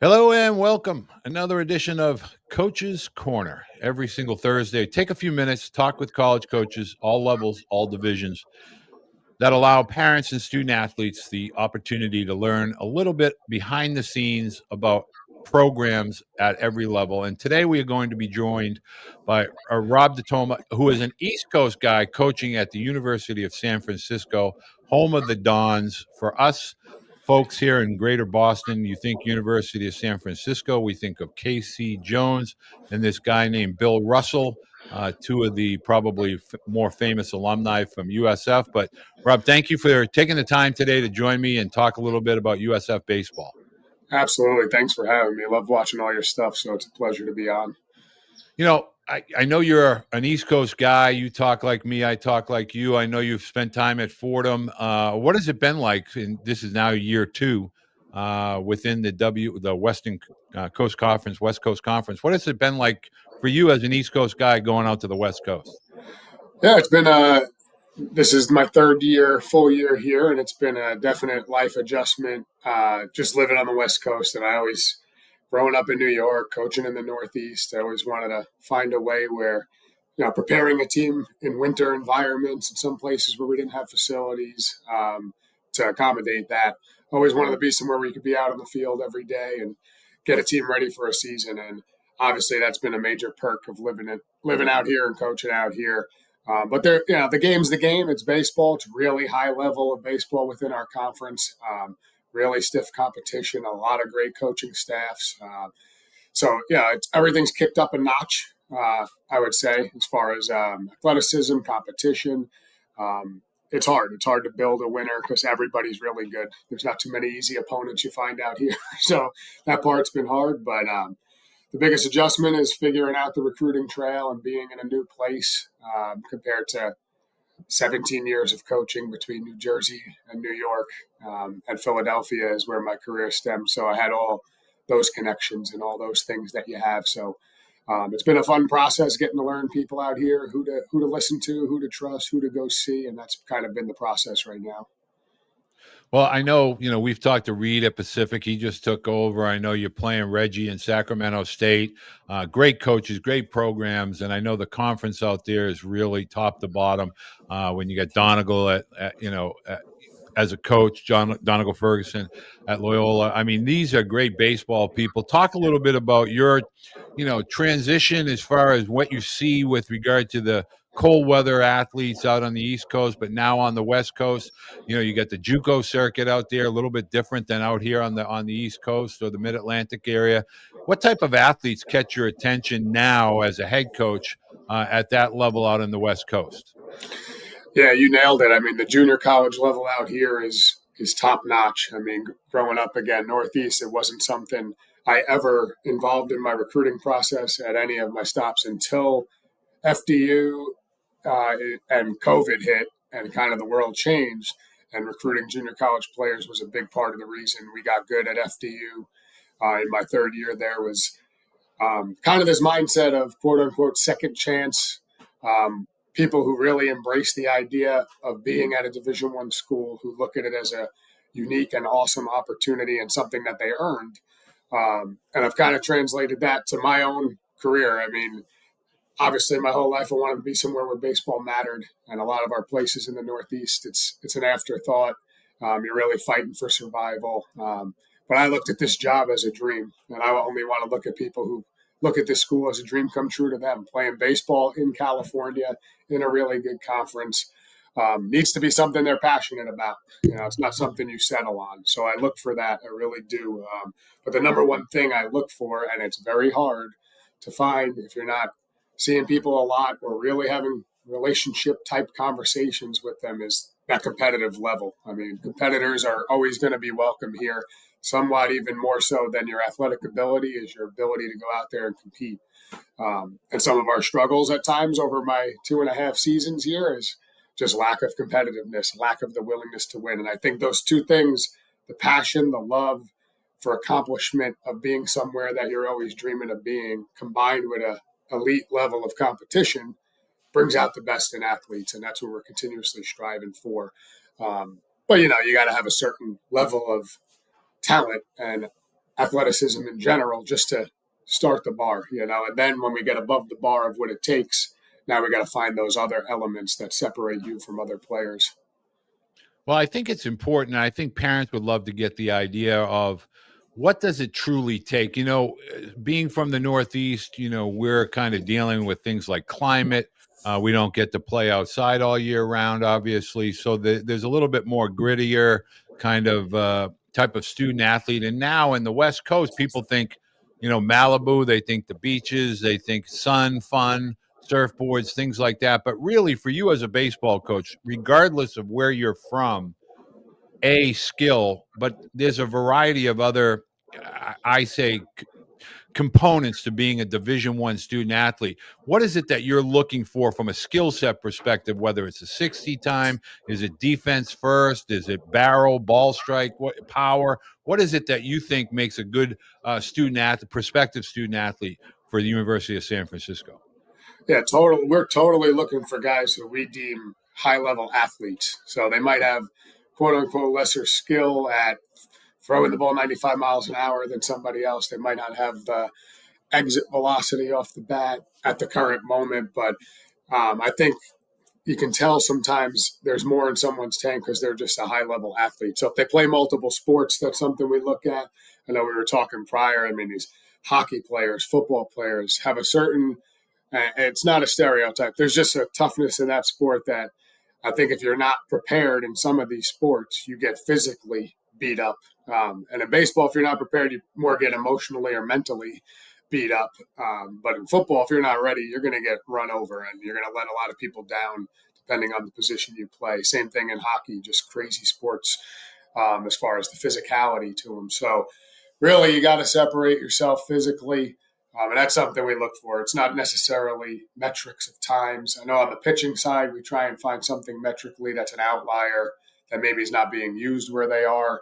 Hello and welcome. Another edition of Coach's Corner. Every single Thursday, take a few minutes, talk with college coaches, all levels, all divisions, that allow parents and student athletes the opportunity to learn a little bit behind the scenes about programs at every level. And today we are going to be joined by Rob DiToma, who is an East Coast guy coaching at the University of San Francisco, home of the Dons. For us folks here in greater Boston, you think University of San Francisco, we think of Casey Jones and this guy named Bill Russell, two of the probably more famous alumni from USF. But Rob, thank you for taking the time today to join me and talk a little bit about USF baseball. Absolutely. Thanks for having me. I love watching all your stuff, so it's a pleasure to be on. You know, I know you're an East Coast guy. You talk like me. I talk like you. I know you've spent time at Fordham. What has it been like? And this is now year two within the Western Coast Conference, West Coast Conference. What has it been like for you as an East Coast guy going out to the West Coast? Yeah, it's been this is my full year here, and it's been a definite life adjustment. Just living on the West Coast, and growing up in New York, coaching in the Northeast, I always wanted to find a way where, preparing a team in winter environments in some places where we didn't have facilities to accommodate that. Always wanted to be somewhere where you could be out on the field every day and get a team ready for a season. And obviously, that's been a major perk of living out here and coaching out here. But the game's the game. It's baseball. It's really high level of baseball within our conference. Really stiff competition. A lot of great coaching staffs. Everything's kicked up a notch. I would say, as far as athleticism, competition. It's hard. It's hard to build a winner because everybody's really good. There's not too many easy opponents you find out here. So that part's been hard, but the biggest adjustment is figuring out the recruiting trail and being in a new place compared to 17 years of coaching between New Jersey and New York. And Philadelphia is where my career stemmed. So I had all those connections and all those things that you have. So it's been a fun process getting to learn people out here, who to listen to, who to trust, who to go see. And that's kind of been the process right now. Well, I know, we've talked to Reed at Pacific. He just took over. I know you're playing Reggie in Sacramento State. Great coaches, great programs. And I know the conference out there is really top to bottom. When you get Donegal as a coach, Donegal Ferguson at Loyola. I mean, these are great baseball people. Talk a little bit about your, transition as far as what you see with regard to the cold weather athletes out on the East Coast, but now on the West Coast. You got the JUCO circuit out there, a little bit different than out here on the East Coast or the Mid-Atlantic area. What type of athletes catch your attention now as a head coach at that level out on the West Coast? Yeah, you nailed it. I mean, the junior college level out here is top notch. I mean, growing up again, Northeast, it wasn't something I ever involved in my recruiting process at any of my stops until FDU and COVID hit and kind of the world changed. And recruiting junior college players was a big part of the reason we got good at FDU. In my third year there was kind of this mindset of quote unquote second chance. People who really embrace the idea of being at a Division I school, who look at it as a unique and awesome opportunity and something that they earned. And I've kind of translated that to my own career. I mean, obviously, my whole life I wanted to be somewhere where baseball mattered, and a lot of our places in the Northeast, it's an afterthought. You're really fighting for survival. But I looked at this job as a dream, and I only want to look at people who look at this school as a dream come true to them. Playing baseball in California in a really good conference needs to be something they're passionate about. It's not something you settle on. So I look for that. I really do. But the number one thing I look for, and it's very hard to find if you're not seeing people a lot or really having relationship type conversations with them, is that competitive level. I mean, competitors are always going to be welcome here. Somewhat even more so than your athletic ability is your ability to go out there and compete. And some of our struggles at times over my 2.5 seasons here is just lack of competitiveness, lack of the willingness to win. And I think those two things, the passion, the love for accomplishment of being somewhere that you're always dreaming of being, combined with a elite level of competition, brings out the best in athletes. And that's what we're continuously striving for. But you got to have a certain level of talent, and athleticism in general, just to start the bar, and then when we get above the bar of what it takes, now we got to find those other elements that separate you from other players. Well, I think it's important. I think parents would love to get the idea of what does it truly take? Being from the Northeast, we're kind of dealing with things like climate. We don't get to play outside all year round, obviously. So there's a little bit more grittier kind of type of student athlete. And now in the West Coast, people think, Malibu, they think the beaches, they think sun, fun, surfboards, things like that. But really, for you as a baseball coach, regardless of where you're from, a skill, but there's a variety of other, I say, components to being a Division I student athlete. What is it that you're looking for from a skill set perspective? Whether it's a 60 time, is it defense first? Is it barrel, ball strike, what power? What is it that you think makes a good student athlete, prospective student athlete for the University of San Francisco? Yeah, total. We're totally looking for guys who we deem high level athletes. So they might have quote unquote lesser skill at throwing the ball 95 miles an hour than somebody else. They might not have the exit velocity off the bat at the current moment, but I think you can tell sometimes there's more in someone's tank because they're just a high level athlete. So if they play multiple sports, that's something we look at. I know we were talking prior. I mean, these hockey players, football players have a certain, it's not a stereotype. There's just a toughness in that sport that I think if you're not prepared in some of these sports, you get physically beat up. And in baseball, if you're not prepared, you more get emotionally or mentally beat up. But in football, if you're not ready, you're going to get run over and you're going to let a lot of people down depending on the position you play. Same thing in hockey, just crazy sports as far as the physicality to them. So really, you got to separate yourself physically. And that's something we look for. It's not necessarily metrics of times. I know on the pitching side, we try and find something metrically that's an outlier that maybe is not being used where they are.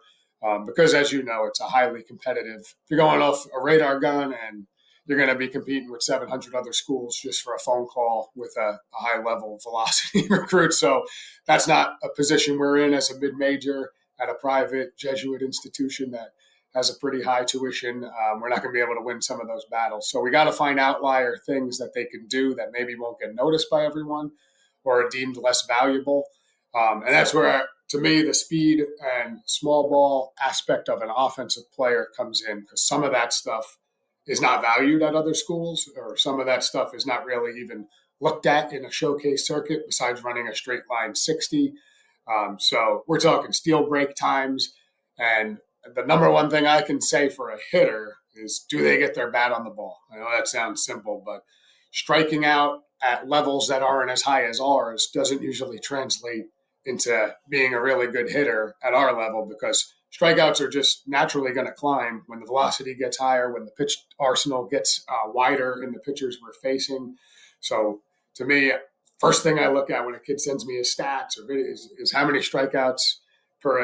Because as you know, it's a highly competitive. If you're going off a radar gun and you're going to be competing with 700 other schools just for a phone call with a high level velocity recruit. So that's not a position we're in as a mid major at a private Jesuit institution that has a pretty high tuition. We're not going to be able to win some of those battles. So we got to find outlier things that they can do that maybe won't get noticed by everyone or are deemed less valuable. And that's where, to me, the speed and small ball aspect of an offensive player comes in, because some of that stuff is not valued at other schools, or some of that stuff is not really even looked at in a showcase circuit besides running a straight line 60. So we're talking steel break times. And the number one thing I can say for a hitter is, do they get their bat on the ball? I know that sounds simple, but striking out at levels that aren't as high as ours doesn't usually translate into being a really good hitter at our level, because strikeouts are just naturally going to climb when the velocity gets higher, when the pitch arsenal gets wider in the pitchers we're facing. So to me, first thing I look at when a kid sends me his stats or videos is how many strikeouts per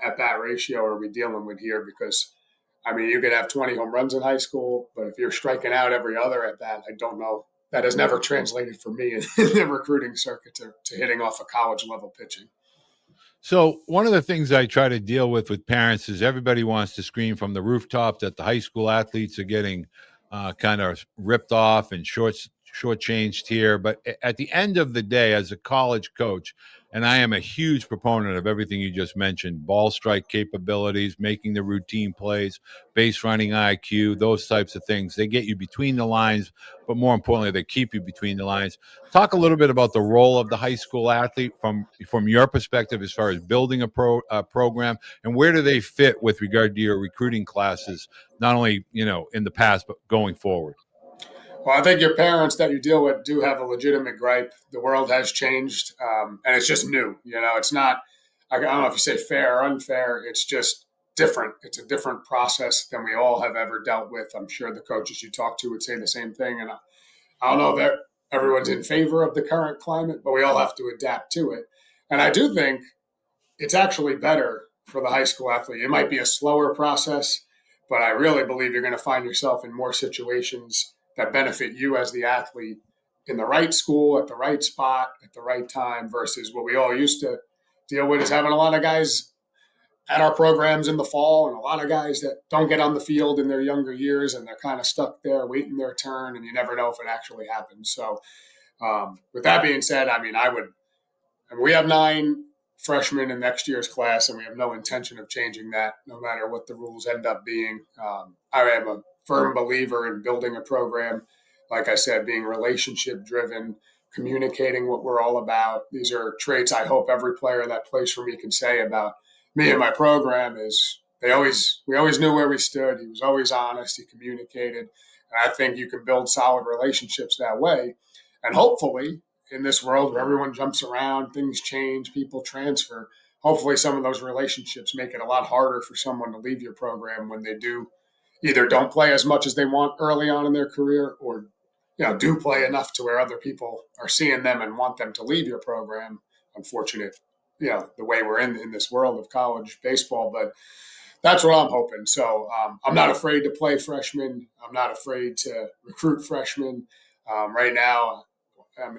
at bat ratio are we dealing with here? Because I mean, you could have 20 home runs in high school, but if you're striking out every other at bat, I don't know. That has never translated for me in the recruiting circuit to hitting off a college level pitching. So one of the things I try to deal with parents is everybody wants to scream from the rooftop that the high school athletes are getting kind of ripped off and shortchanged here. But at the end of the day, as a college coach, and I am a huge proponent of everything you just mentioned: ball strike capabilities, making the routine plays, base running IQ, those types of things. They get you between the lines, but more importantly, they keep you between the lines. Talk a little bit about the role of the high school athlete from your perspective as far as building a program, and where do they fit with regard to your recruiting classes, not only in the past but going forward. Well, I think your parents that you deal with do have a legitimate gripe. The world has changed, and it's just new. It's not. I don't know if you say fair or unfair. It's just different. It's a different process than we all have ever dealt with. I'm sure the coaches you talk to would say the same thing. And I don't know that everyone's in favor of the current climate, but we all have to adapt to it. And I do think it's actually better for the high school athlete. It might be a slower process, but I really believe you're going to find yourself in more situations that benefit you as the athlete in the right school, at the right spot, at the right time, versus what we all used to deal with is having a lot of guys at our programs in the fall, and a lot of guys that don't get on the field in their younger years, and they're kind of stuck there waiting their turn, and you never know if it actually happens. So, with that being said, I mean, we have 9 freshmen in next year's class, and we have no intention of changing that, no matter what the rules end up being. I am a firm believer in building a program, like I said, being relationship driven, communicating what we're all about. These are traits I hope every player that plays for me can say about me and my program is we always knew where we stood. He was always honest. He communicated. And I think you can build solid relationships that way. And hopefully, in this world where everyone jumps around, things change, people transfer, hopefully some of those relationships make it a lot harder for someone to leave your program when they do either don't play as much as they want early on in their career, or do play enough to where other people are seeing them and want them to leave your program. Unfortunate, the way we're in this world of college baseball, but that's what I'm hoping. So I'm not afraid to play freshmen. I'm not afraid to recruit freshmen. Right now,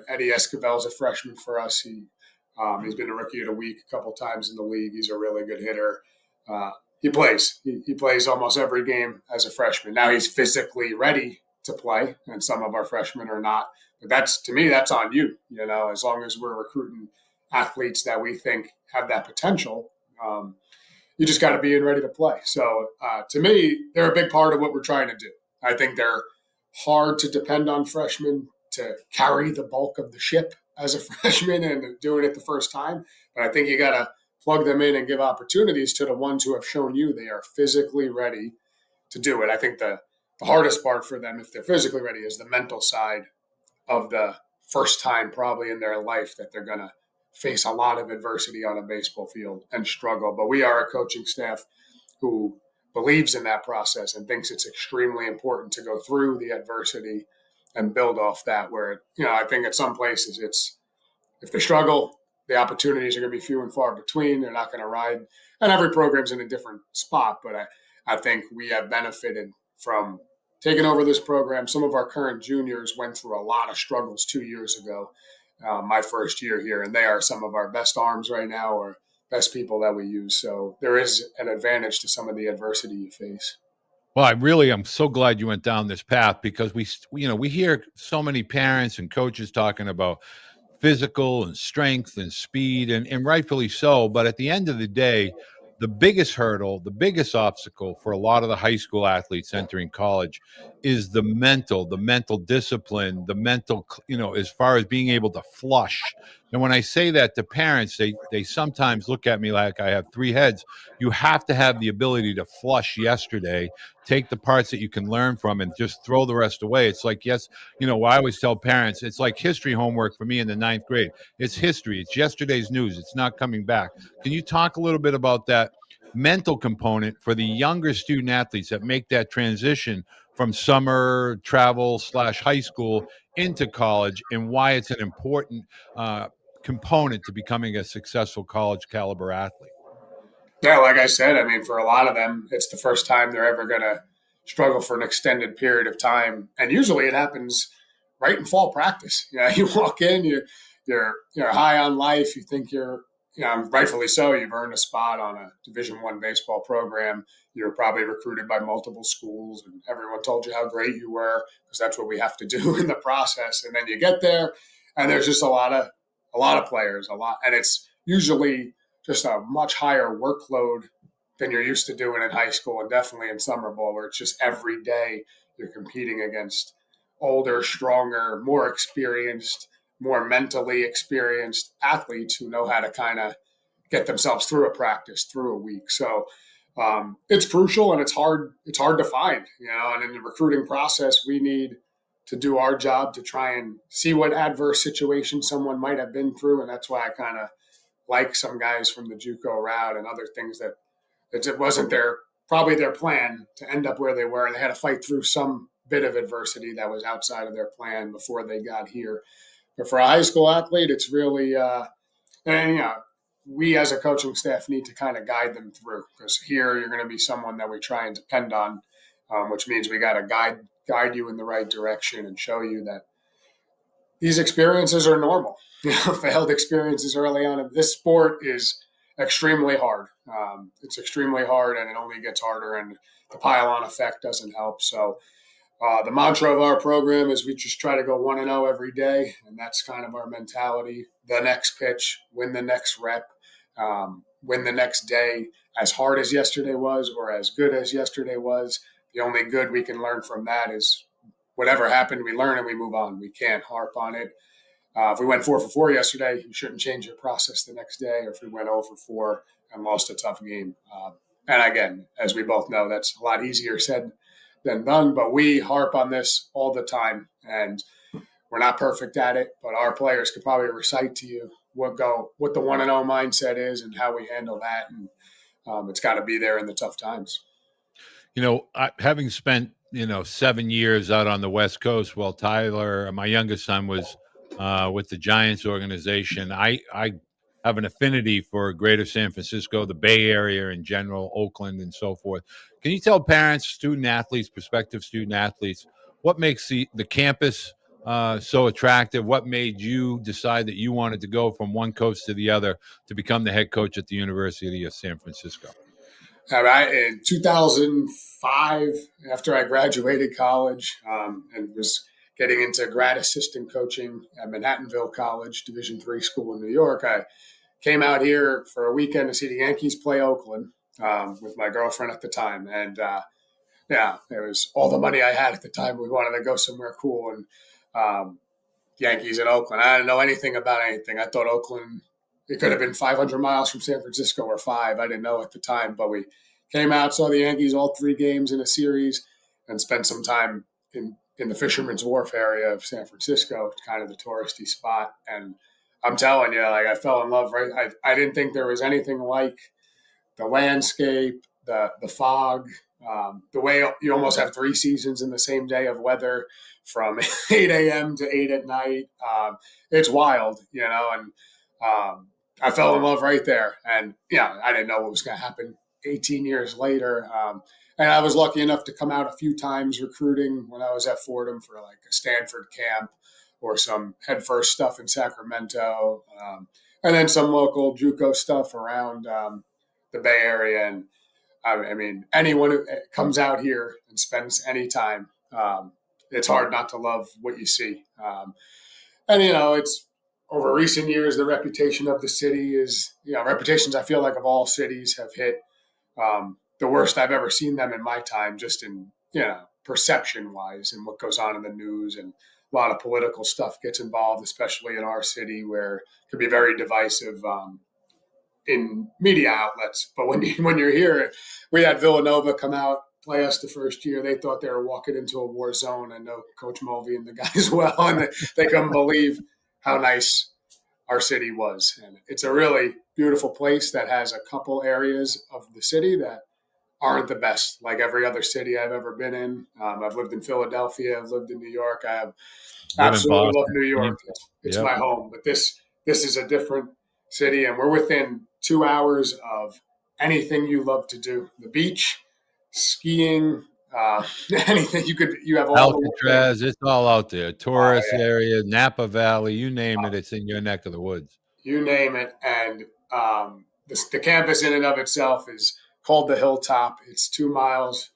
Eddie Escovel's a freshman for us. He's been a rookie of the week a couple times in the league. He's a really good hitter. He plays. He plays almost every game as a freshman. Now he's physically ready to play, and some of our freshmen are not. But to me, that's on you. As long as we're recruiting athletes that we think have that potential, you just got to be in ready to play. So to me, they're a big part of what we're trying to do. I think they're hard to depend on freshmen to carry the bulk of the ship as a freshman and doing it the first time. But I think you got to plug them in and give opportunities to the ones who have shown you they are physically ready to do it. I think the hardest part for them, if they're physically ready, is the mental side of the first time probably in their life that they're going to face a lot of adversity on a baseball field and struggle. But we are a coaching staff who believes in that process and thinks it's extremely important to go through the adversity and build off that, where, I think at some places if they struggle, the opportunities are going to be few and far between. They're not going to ride. And every program's in a different spot. But I think we have benefited from taking over this program. Some of our current juniors went through a lot of struggles 2 years ago, my first year here, and they are some of our best arms right now, or best people that we use. So there is an advantage to some of the adversity you face. Well, I'm so glad you went down this path, because we hear so many parents and coaches talking about physical and strength and speed, and rightfully so. But at the end of the day, the biggest hurdle, the biggest obstacle for a lot of the high school athletes entering college is the mental discipline, the mental, as far as being able to flush. And when I say that to parents, they sometimes look at me like I have 3 heads. You have to have the ability to flush yesterday, take the parts that you can learn from, and just throw the rest away. It's like, yes, I always tell parents, it's like history homework for me in the 9th grade. It's history. It's yesterday's news. It's not coming back. Can you talk a little bit about that mental component for the younger student athletes that make that transition from summer travel / high school into college, and why it's an important component to becoming a successful college caliber athlete? Yeah, like I said, I mean, for a lot of them, it's the first time they're ever going to struggle for an extended period of time. And usually it happens right in fall practice. You walk in, you're high on life. You think rightfully so, you've earned a spot on a Division I baseball program. You're probably recruited by multiple schools, and everyone told you how great you were, because that's what we have to do in the process. And then you get there, and there's just a lot of players, and it's usually just a much higher workload than you're used to doing in high school, and definitely in summer ball, where it's just every day you're competing against older, stronger, more experienced, more mentally experienced athletes who know how to kind of get themselves through a practice, through a week. So it's crucial, and it's hard to find, and in the recruiting process, we need to do our job to try and see what adverse situation someone might have been through. And that's why I kind of like some guys from the JUCO route and other things that it wasn't probably their plan to end up where they were. And they had to fight through some bit of adversity that was outside of their plan before they got here. But for a high school athlete, it's really, we as a coaching staff need to kind of guide them through, because here you're going to be someone that we try and depend on, which means we got to guide you in the right direction and show you that these experiences are normal. Failed experiences early on in this sport is extremely hard. It's extremely hard, and it only gets harder, and the pile-on effect doesn't help. So the mantra of our program is we just try to go 1-0 every day, and that's kind of our mentality. The next pitch, win the next rep, win the next day. As hard as yesterday was, or as good as yesterday was, the only good we can learn from that is whatever happened, we learn and we move on. We can't harp on it. If we went 4 for 4 yesterday, you shouldn't change your process the next day. Or if we went 0 for 4 and lost a tough game, and again, as we both know, that's a lot easier said than done. But we harp on this all the time, and we're not perfect at it. But our players could probably recite to you what the 1-0 mindset is and how we handle that, and it's got to be there in the tough times. Having spent 7 years out on the West Coast, while Tyler, my youngest son, was with the Giants organization, I have an affinity for Greater San Francisco, the Bay Area in general, Oakland, and so forth. Can you tell parents, student athletes, prospective student athletes, what makes the campus so attractive? What made you decide that you wanted to go from one coast to the other to become the head coach at the University of San Francisco? In 2005, after I graduated college and was getting into grad assistant coaching at Manhattanville College, Division III school in New York, I came out here for a weekend to see the Yankees play Oakland with my girlfriend at the time. And it was all the money I had at the time. We wanted to go somewhere cool. And Yankees in Oakland. I didn't know anything about anything. I thought Oakland, it could have been 500 miles from San Francisco or 5. I didn't know at the time, but we came out, saw the Yankees all 3 games in a series, and spent some time in the Fisherman's Wharf area of San Francisco, kind of the touristy spot. And I'm telling you, like, I fell in love. Right, I didn't think there was anything like the landscape, the fog, the way you almost have 3 seasons in the same day of weather from 8 a.m. to 8 at night. It's wild, and I fell in love right there. And, I didn't know what was going to happen 18 years later. And I was lucky enough to come out a few times recruiting when I was at Fordham for like a Stanford camp or some headfirst stuff in Sacramento, and then some local JUCO stuff around the Bay Area. And I mean, anyone who comes out here and spends any time, it's hard not to love what you see. And, it's over recent years, the reputation of the city is, reputations I feel like of all cities have hit the worst I've ever seen them in my time, just in, perception wise and what goes on in the news. And a lot of political stuff gets involved, especially in our city, where it could be very divisive in media outlets. But when you're here, we had Villanova come out, play us the first year. They thought they were walking into a war zone. I know Coach Mulvey and the guys well, and they couldn't believe how nice our city was. And it's a really beautiful place that has a couple areas of the city that aren't the best, like every other city I've ever been in. I've lived in Philadelphia. I've lived in New York. I have absolutely love New York. It's my home. But this is a different city, and we're within 2 hours of anything you love to do: the beach, skiing, anything you have all Alcatraz, it's all out there. Tourist area, Napa Valley, you name it, it's in your neck of the woods. You name it. And the campus in and of itself is called the Hilltop. It's 2 miles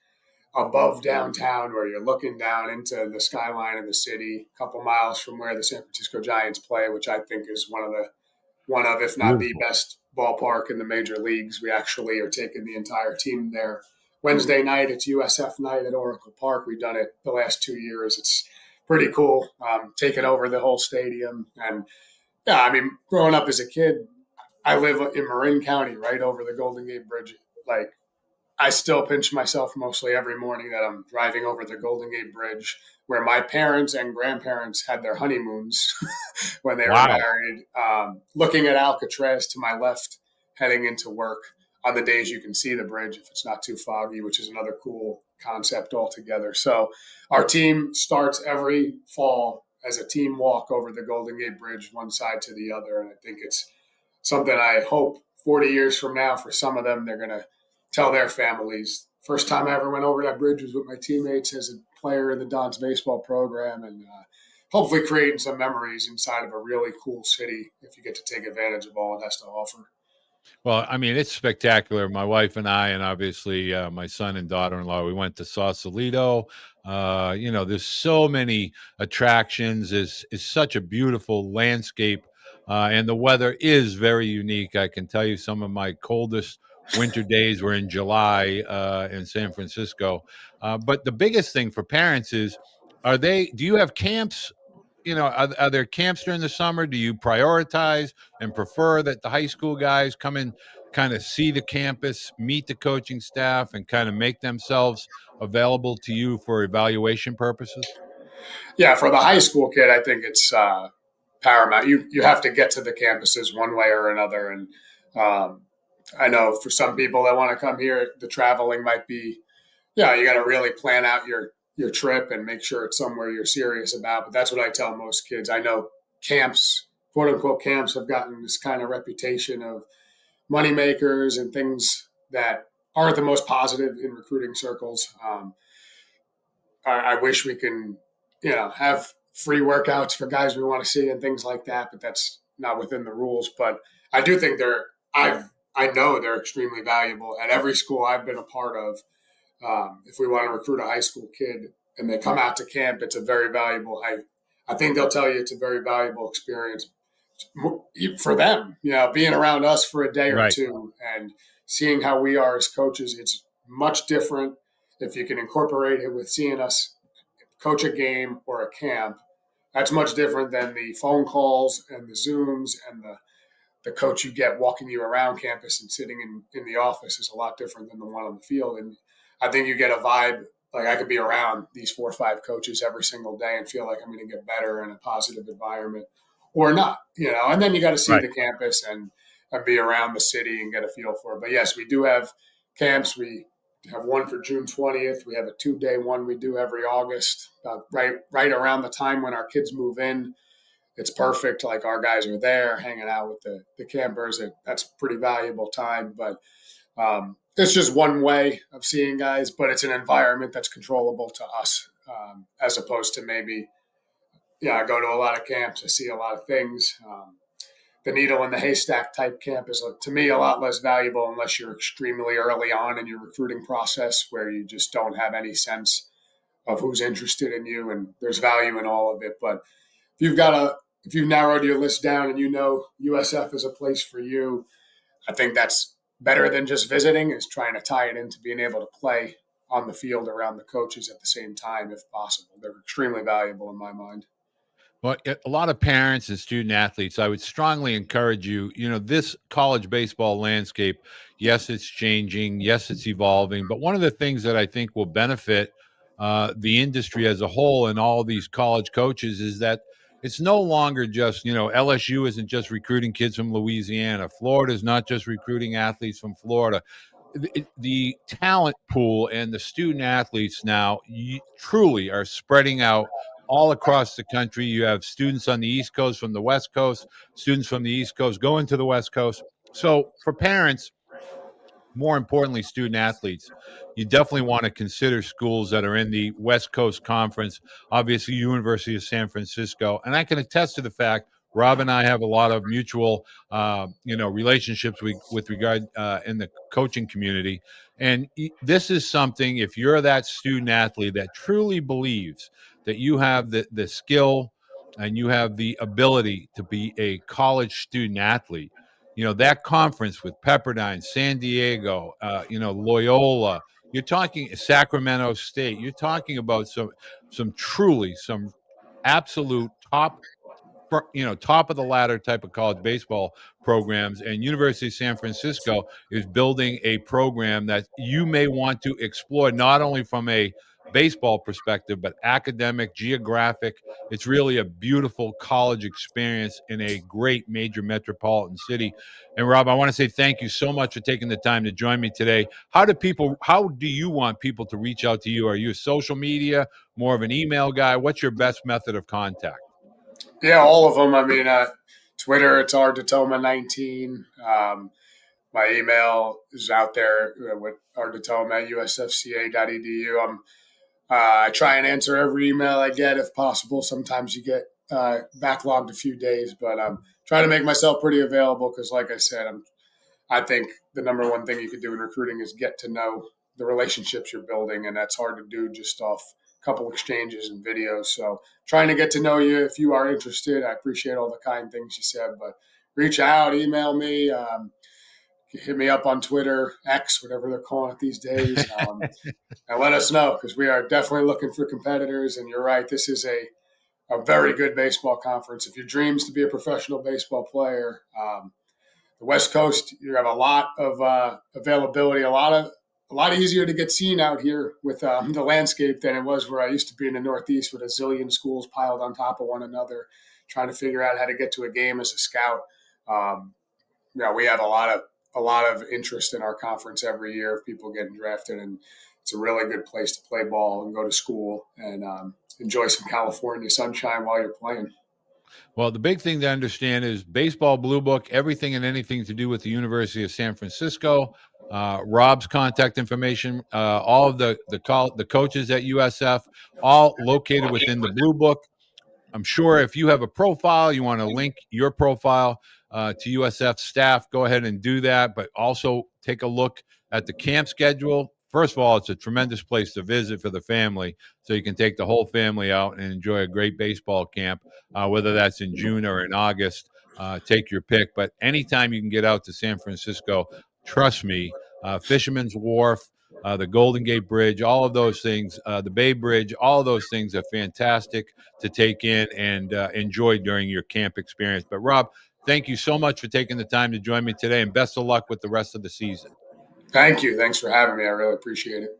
above downtown, where you're looking down into the skyline of the city, a couple miles from where the San Francisco Giants play, which I think is one of, if not the best ballpark in the major leagues. We actually are taking the entire team there Wednesday night. It's USF night at Oracle Park. We've done it the last 2 years. It's pretty cool. Taking over the whole stadium. And growing up as a kid, I live in Marin County, right over the Golden Gate Bridge. Like, I still pinch myself mostly every morning that I'm driving over the Golden Gate Bridge, where my parents and grandparents had their honeymoons when they were married, looking at Alcatraz to my left, heading into work on the days you can see the bridge if it's not too foggy, which is another cool concept altogether. So our team starts every fall as a team walk over the Golden Gate Bridge, one side to the other. And I think it's something I hope 40 years from now, for some of them, they're going to tell their families. First time I ever went over that bridge was with my teammates as a player in the Dodds baseball program, and hopefully creating some memories inside of a really cool city if you get to take advantage of all it has to offer. Well, I mean, it's spectacular. My wife and I, and obviously my son and daughter-in-law, we went to Sausalito. There's so many attractions. Is such a beautiful landscape, and the weather is very unique. I can tell you, some of my coldest winter days were in July in San Francisco. But the biggest thing for parents is, do you have camps? Are there camps during the summer? Do you prioritize and prefer that the high school guys come and kind of see the campus, meet the coaching staff, and kind of make themselves available to you for evaluation purposes? Yeah, for the high school kid, I think it's paramount. You have to get to the campuses one way or another, and um, I know for some people that want to come here, the traveling might be, yeah, you got to really plan out your trip and make sure it's somewhere you're serious about. But that's what I tell most kids. I know camps, quote unquote camps, have gotten this kind of reputation of money makers and things that aren't the most positive in recruiting circles. I wish we can, have free workouts for guys we want to see and things like that, but that's not within the rules. But I do think I know they're extremely valuable at every school I've been a part of. If we want to recruit a high school kid and they come out to camp, it's a very valuable. I think they'll tell you it's a very valuable experience for them. Being around us for a day or Right. two and seeing how we are as coaches, it's much different if you can incorporate it with seeing us coach a game or a camp. That's much different than the phone calls and the Zooms and the coach you get walking you around campus and sitting in the office is a lot different than the one on the field. And I think you get a vibe like I could be around these 4 or 5 coaches every single day and feel like I'm going to get better in a positive environment or not. And then you got to see Right. the campus and be around the city and get a feel for it. But yes, we do have camps. We have one for June 20th. We have a 2-day one we do every August, right around the time when our kids move in. It's perfect. Like our guys are there hanging out with the campers. That's pretty valuable time. But it's just one way of seeing guys, but it's an environment that's controllable to us, as opposed to maybe, yeah, I go to a lot of camps. I see a lot of things. The needle in the haystack type camp is, to me, a lot less valuable unless you're extremely early on in your recruiting process where you just don't have any sense of who's interested in you, and there's value in all of it. But if you've narrowed your list down and USF is a place for you, I think that's better than just visiting, is trying to tie it into being able to play on the field around the coaches at the same time if possible. They're extremely valuable in my mind. Well, a lot of parents and student athletes, I would strongly encourage you, this college baseball landscape, yes, it's changing. Yes, it's evolving. But one of the things that I think will benefit the industry as a whole and all these college coaches is that it's no longer just, LSU isn't just recruiting kids from Louisiana. Florida is not just recruiting athletes from Florida. The talent pool and the student athletes now truly are spreading out all across the country. You have students on the East Coast from the West Coast, students from the East Coast going to the West Coast. So for parents, more importantly, student athletes, you definitely want to consider schools that are in the West Coast Conference, obviously, University of San Francisco. And I can attest to the fact Rob and I have a lot of mutual, relationships with regard in the coaching community. And this is something, if you're that student athlete that truly believes that you have the skill and you have the ability to be a college student athlete, that conference with Pepperdine, San Diego, Loyola, you're talking Sacramento State, you're talking about some absolute top of the ladder type of college baseball programs. And University of San Francisco is building a program that you may want to explore, not only from a baseball perspective, but academic, geographic. It's really a beautiful college experience in a great major metropolitan city. And Rob, I want to say thank you so much for taking the time to join me today. How do you want people to reach out to you? Are you a social media, more of an email guy? What's your best method of contact? Yeah, all of them. I mean, Twitter, it's Rob DiToma 19. My email is out there with rditoma at usfca.edu. I try and answer every email I get if possible. Sometimes you get backlogged a few days, but I'm trying to make myself pretty available because, like I said, I think the number one thing you could do in recruiting is get to know the relationships you're building, and that's hard to do just off a couple exchanges and videos. So trying to get to know you if you are interested. I appreciate all the kind things you said, but reach out, email me, hit me up on Twitter, X, whatever they're calling it these days, and let us know because we are definitely looking for competitors. And you're right, this is a very good baseball conference. If your dreams to be a professional baseball player, the West Coast, you have a lot of availability, a lot easier to get seen out here with the landscape than it was where I used to be in the Northeast with a zillion schools piled on top of one another, trying to figure out how to get to a game as a scout. Um, we have a lot of interest in our conference every year of people getting drafted, and it's a really good place to play ball and go to school and enjoy some California sunshine while you're playing. Well, the big thing to understand is baseball blue book, everything and anything to do with the University of San Francisco. Rob's contact information, all of the coaches at USF, all located within the blue book. I'm sure if you have a profile, you want to link your profile to USF staff, go ahead and do that. But also take a look at the camp schedule. First of all, it's a tremendous place to visit for the family. So you can take the whole family out and enjoy a great baseball camp, whether that's in June or in August. Take your pick. But anytime you can get out to San Francisco, trust me, Fisherman's Wharf, the Golden Gate Bridge, all of those things, the Bay Bridge, all of those things are fantastic to take in and enjoy during your camp experience. But Rob, thank you so much for taking the time to join me today, and best of luck with the rest of the season. Thank you. Thanks for having me. I really appreciate it.